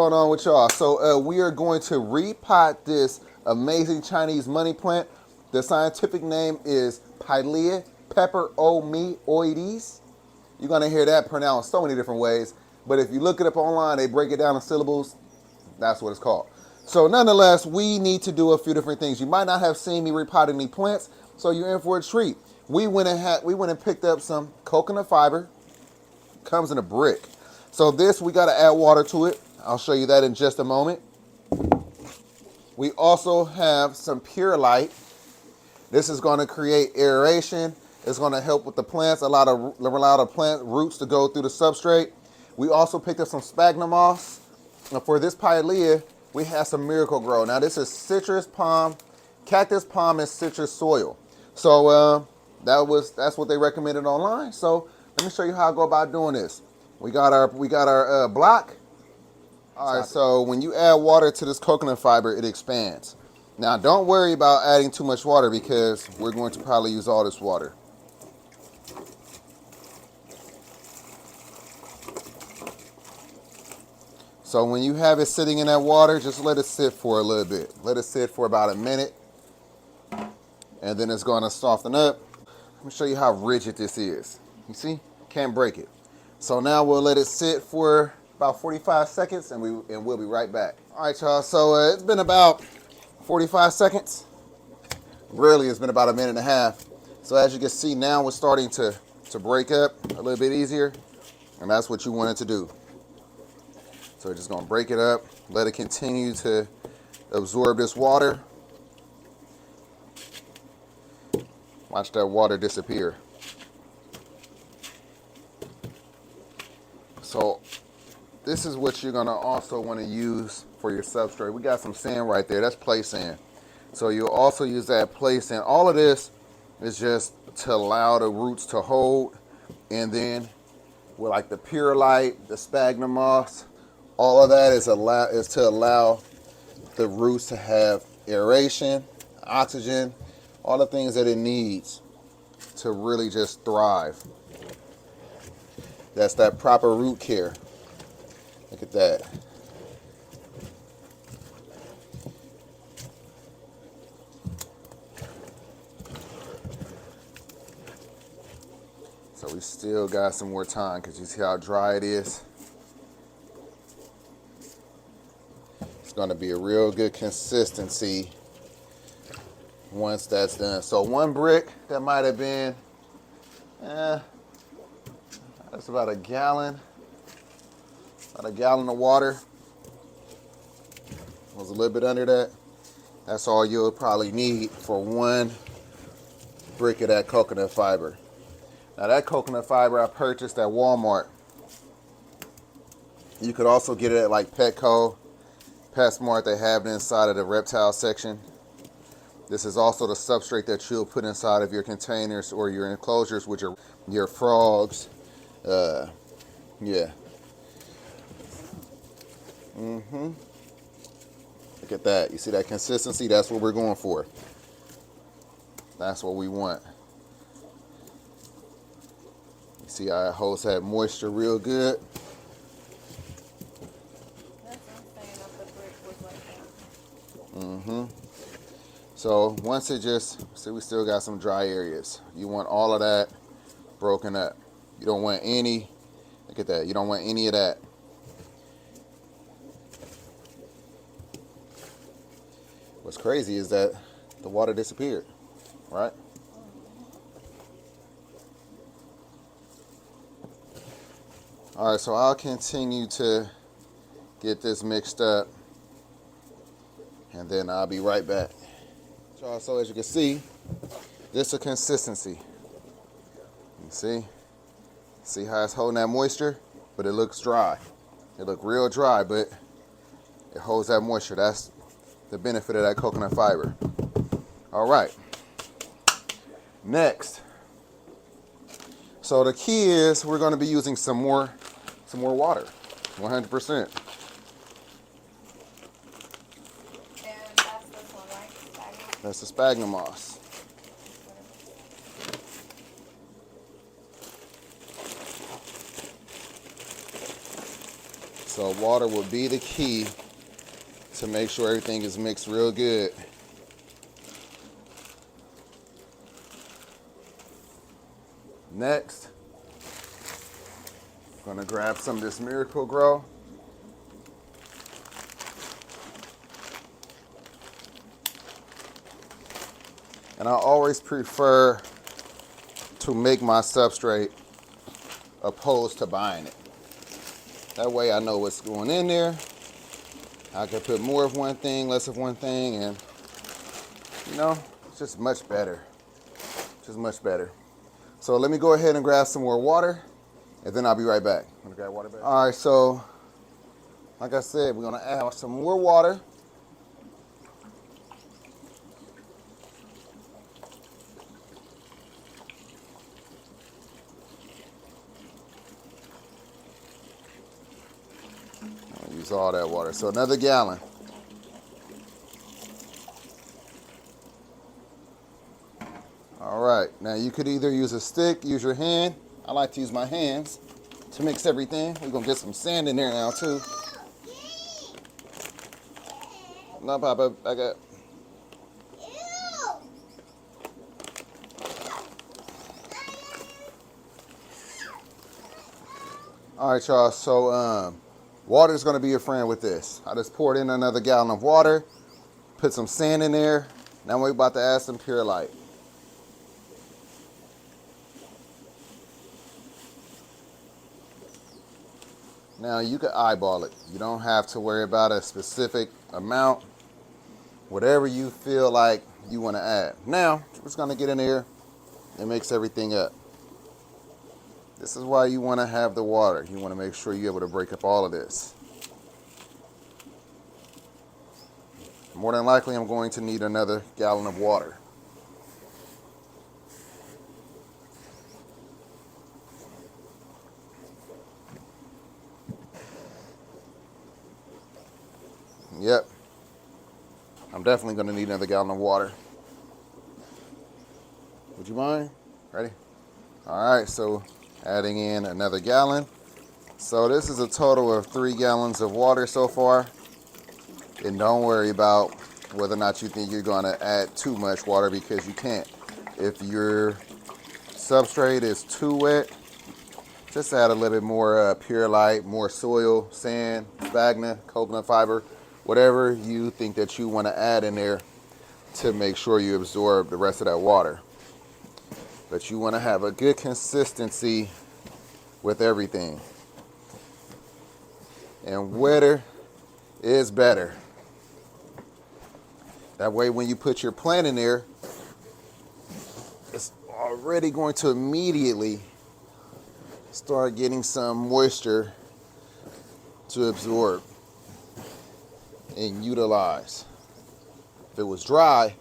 going on with y'all? So we are going to repot this amazing Chinese money plant. The scientific name is Pilea pepperomoides. You're going to hear that pronounced so many different ways. But if you look it up online, they break it down in syllables. That's what it's called. So nonetheless, we need to do a few different things. You might not have seen me repotting any plants, so you're in for a treat. We went and picked up some coconut fiber. Comes in a brick. So this, we got to add water to it. I'll show you that in just a moment. We also have some pure light. This is going to create aeration. It's going to help with the plants, allow the plant roots to go through the substrate. We also picked up some sphagnum moss. And for this pilea, we have some Miracle Grow. Now this is citrus palm, cactus palm, and citrus soil. So that's what they recommended online. So let me show you how I go about doing this. We got our block. All right, so when you add water to this coconut fiber, it expands. Now don't worry about adding too much water because we're going to probably use all this water. So when you have it sitting in that water, just let it sit for a little bit. Let it sit for about a minute, and then it's going to soften up. Let me show you how rigid this is. You see? Can't break it. So now we'll let it sit for about 45 seconds, and we'll be right back. All right, y'all. So it's been about 45 seconds. Really, it's been about a minute and a half. So as you can see, now it's starting to break up a little bit easier, and that's what you want it to do. So we're just gonna break it up, let it continue to absorb this water. Watch that water disappear. So this is what you're gonna also wanna use for your substrate. We got some sand right there, that's play sand. So you'll also use that play sand. All of this is just to allow the roots to hold, and then with like the pure light, the sphagnum moss, all of that is to allow the roots to have aeration, oxygen, all the things that it needs to really just thrive. That's that proper root care. Look at that. So we still got some more time because you see how dry it is. It's going to be a real good consistency once that's done. So one brick, that might have been, that's about a gallon of water. It was a little bit under that. That's all you'll probably need for one brick of that coconut fiber. Now that coconut fiber I purchased at Walmart. You could also get it at like Petco, PetSmart. They have it inside of the reptile section. This is also the substrate that you'll put inside of your containers or your enclosures with your frogs. Yeah. Look at that. You see that consistency? That's what we're going for. That's what we want. You see how it holds that moisture real good. So once it just, see, we still got some dry areas. You want all of that broken up. You don't want any, look at that, you don't want any of that. What's crazy is that the water disappeared, right? All right, so I'll continue to get this mixed up, and then I'll be right back. So as you can see, this is a consistency. You see how it's holding that moisture, but it looks dry. It looks real dry, but it holds that moisture. That's the benefit of that coconut fiber. All right, next. So the key is we're going to be using some more water, 100%. That's the sphagnum moss. So So water will be the key to make sure everything is mixed real good. Next, I'm gonna grab some of this Miracle Grow. And I always prefer to make my substrate opposed to buying it. That way I know what's going in there. I can put more of one thing, less of one thing, and you know, it's just much better. Just much better. So let me go ahead and grab some more water, and then I'll be right back. I'm gonna grab water back. All right, so like I said, we're gonna add some more water. I'll use all that water. So another gallon. All right, now you could either use a stick, use your hand. I like to use my hands to mix everything. We're gonna get some sand in there now too. No, Papa, I got. All right, y'all, so water is gonna be your friend with this. I just poured in another gallon of water, put some sand in there. Now we're about to add some pure light. Now you can eyeball it. You don't have to worry about a specific amount. Whatever you feel like you want to add. Now, we're just gonna get in here and mix everything up. This is why you want to have the water. You want to make sure you're able to break up all of this. More than likely, I'm going to need another gallon of water. Yep. I'm definitely going to need another gallon of water. Would you mind? Ready? All right, so adding in another gallon. So this is a total of 3 gallons of water so far. And don't worry about whether or not you think you're going to add too much water, because you can't. If your substrate is too wet, just add a little bit more pure light, more soil, sand, sphagnum, coconut fiber, whatever you think that you want to add in there to make sure you absorb the rest of that water. But you want to have a good consistency with everything. And wetter is better. That way when you put your plant in there, it's already going to immediately start getting some moisture to absorb and utilize. If it was dry,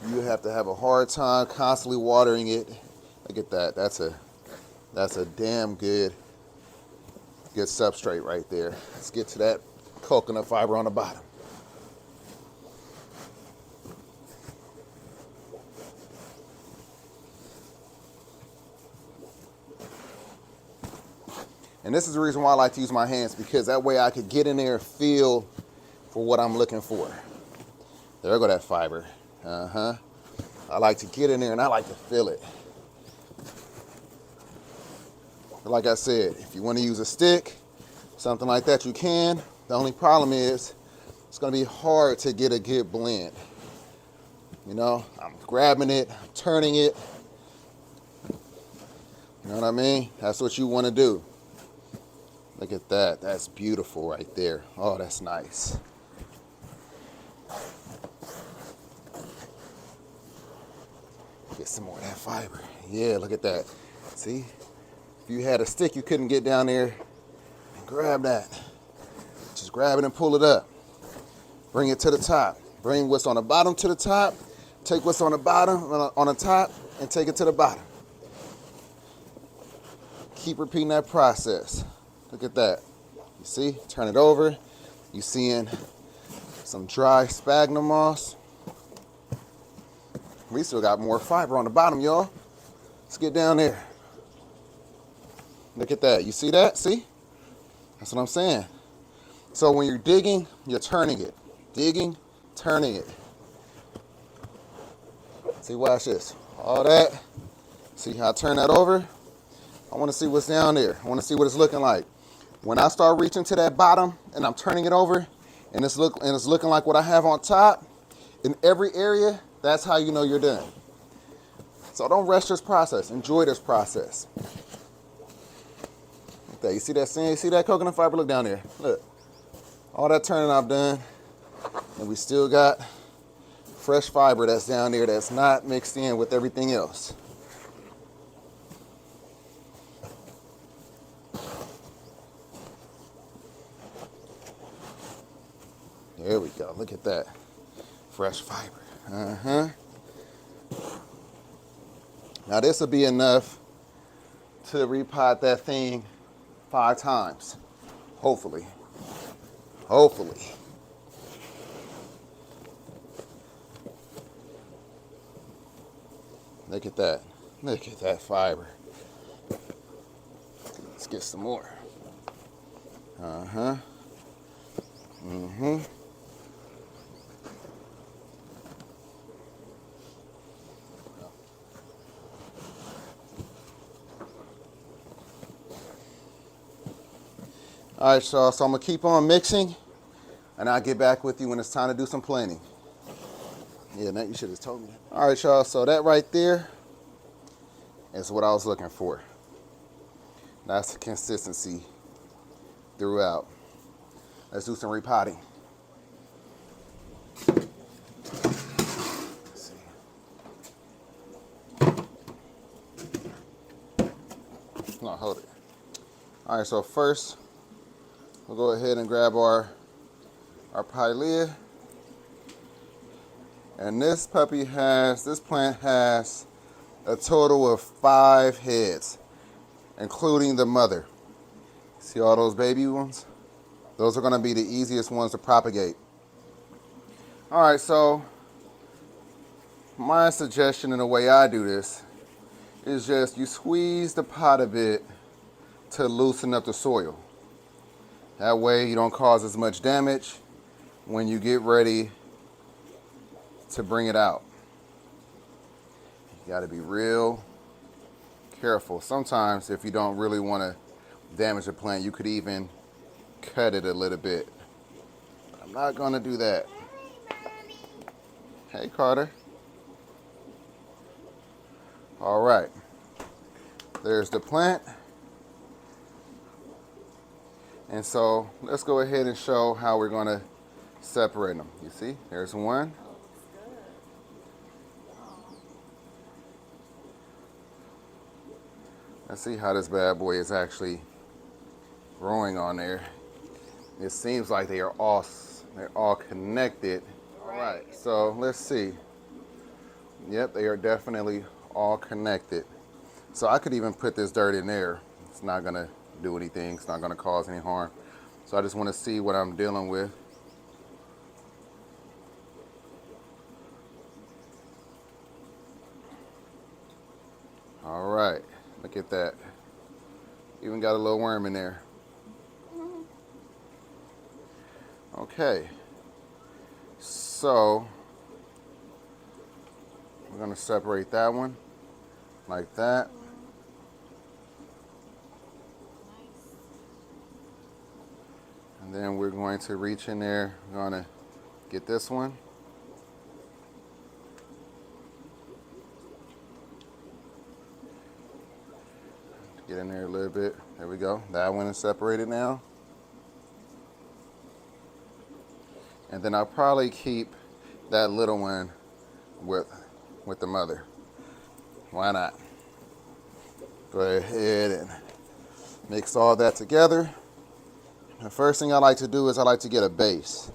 you have to have a hard time constantly watering it. Look at that. That's a damn good substrate right there. Let's get to that coconut fiber on the bottom. And this is the reason why I like to use my hands, because that way I could get in there and feel for what I'm looking for. There go that fiber. I like to get in there and I like to feel it. But like I said, if you want to use a stick, something like that, you can. The only problem is it's going to be hard to get a good blend. You know, I'm grabbing it, I'm turning it. You know what I mean? That's what you want to do. Look at that. That's beautiful right there. Oh, that's nice. Get some more of that fiber. Yeah, look at that. See? If you had a stick, you couldn't get down there and grab that. Just grab it and pull it up. Bring it to the top. Bring what's on the bottom to the top. Take what's on the bottom, on the top, and take it to the bottom. Keep repeating that process. Look at that. You see? Turn it over. You seeing some dry sphagnum moss. We still got more fiber on the bottom, y'all. Let's get down there. Look at that. You see that? See? That's what I'm saying. So when you're digging, you're turning it. Digging, turning it. See, watch this. All that. See how I turn that over? I want to see what's down there. I want to see what it's looking like. When I start reaching to that bottom and I'm turning it over and it's looking like what I have on top, in every area, that's how you know you're done. So don't rush this process. Enjoy this process. Okay, you see that sand? You see that coconut fiber? Look down there. Look. All that turning I've done, and we still got fresh fiber that's down there that's not mixed in with everything else. There we go. Look at that. Fresh fiber. Now this will be enough to repot that thing 5 times. Hopefully. Hopefully. Look at that. Look at that fiber. Let's get some more. All right, y'all, so I'm gonna keep on mixing and I'll get back with you when it's time to do some planting. Yeah, Nate, you should have told me that. All right, y'all, so that right there is what I was looking for. That's the consistency throughout. Let's do some repotting. Let's see. No, hold it. All right, so first, we'll go ahead and grab our pilea. And this plant has a total of 5 heads, including the mother. See all those baby ones? Those are gonna be the easiest ones to propagate. All right, so my suggestion in the way I do this is just you squeeze the pot a bit to loosen up the soil. That way you don't cause as much damage when you get ready to bring it out. You gotta be real careful. Sometimes if you don't really wanna damage the plant, you could even cut it a little bit. But I'm not gonna do that. Hey, Carter. All right, there's the plant. And so let's go ahead and show how we're gonna separate them. You see, there's one. Let's see how this bad boy is actually growing on there. It seems like they're all connected. All right, so let's see. Yep, they are definitely all connected. So I could even put this dirt in there. It's not gonna do anything. It's not gonna cause any harm. So I just wanna see what I'm dealing with. All right, look at that. Even got a little worm in there. Okay, so we're gonna separate that one like that. And then we're going to reach in there. We're gonna get this one. Get in there a little bit. There we go. That one is separated now. And then I'll probably keep that little one with the mother. Why not? Go ahead and mix all that together. The first thing I like to do is I like to get a base.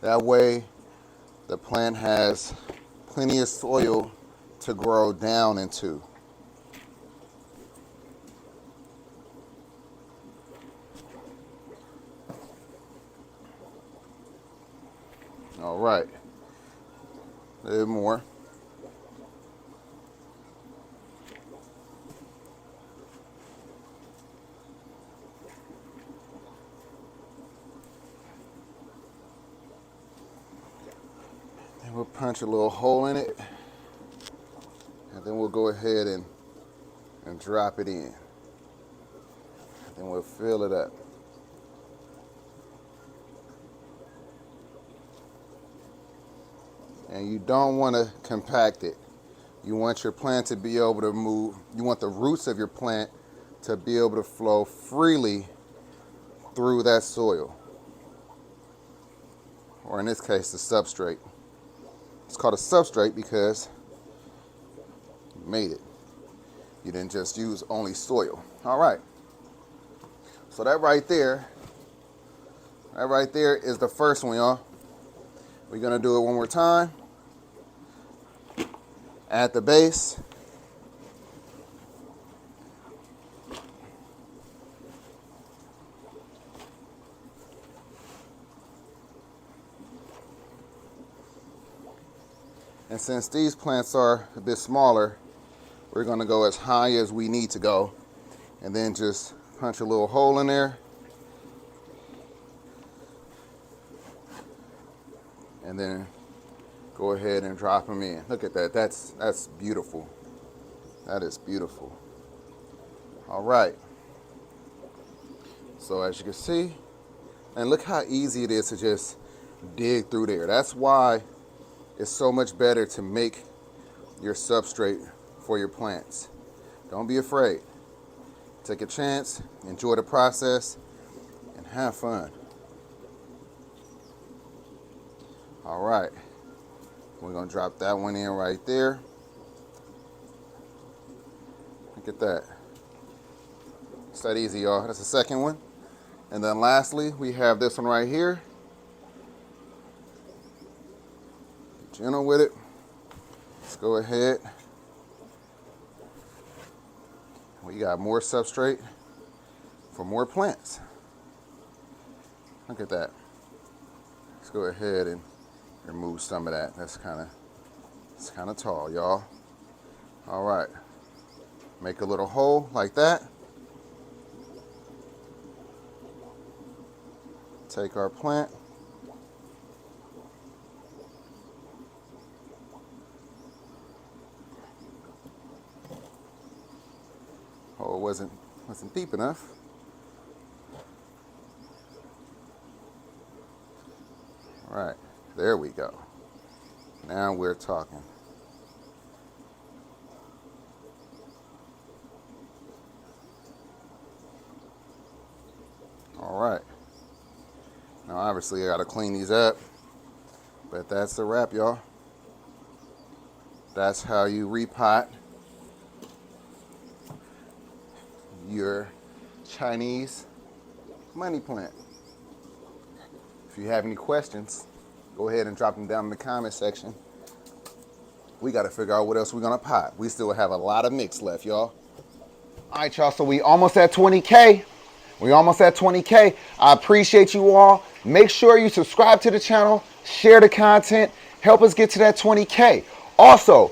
That way the plant has plenty of soil to grow down into. All right, a little more. punch a little hole in it, and then we'll go ahead and drop it in. Then we'll fill it up. And you don't want to compact it. You want your plant to be able to move. You want the roots of your plant to be able to flow freely through that soil. Or in this case, the substrate. It's called a substrate because you made it. You didn't just use only soil. All right. So that right there is the first one, y'all. We're gonna do it one more time. At the base. And since these plants are a bit smaller, we're gonna go as high as we need to go, and then just punch a little hole in there. And then go ahead and drop them in. Look at that, that's beautiful. That is beautiful. All right. So as you can see, and look how easy it is to just dig through there. That's why it's so much better to make your substrate for your plants. Don't be afraid. Take a chance, enjoy the process, and have fun. All right. We're gonna drop that one in right there. Look at that. It's that easy, y'all. That's the second one. And then lastly, we have this one right here. Be gentle with it. Let's go ahead. We got more substrate for more plants. Look at that. Let's go ahead and remove some of that. It's kind of tall, y'all. All right. Make a little hole like that. Take our plant. Oh, it wasn't deep enough. All right, there we go. Now we're talking. All right. Now obviously I gotta clean these up, but that's the wrap, y'all. That's how you repot your Chinese money plant. If you have any questions, go ahead and drop them down in the comment section. We got to figure out what else we're going to pot. We still have a lot of mix left, y'all. All right, y'all, so we almost at 20K. I appreciate you all. Make sure you subscribe to the channel, share the content, help us get to that 20K. Also,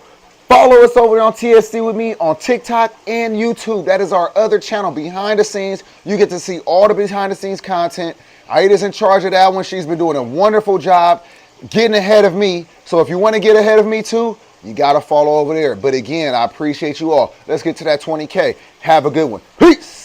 follow us over on TFC with me on TikTok and YouTube. That is our other channel, behind the scenes. You get to see all the behind the scenes content. Aida's in charge of that one. She's been doing a wonderful job getting ahead of me. So if you want to get ahead of me too, you got to follow over there. But again, I appreciate you all. Let's get to that 20K. Have a good one. Peace.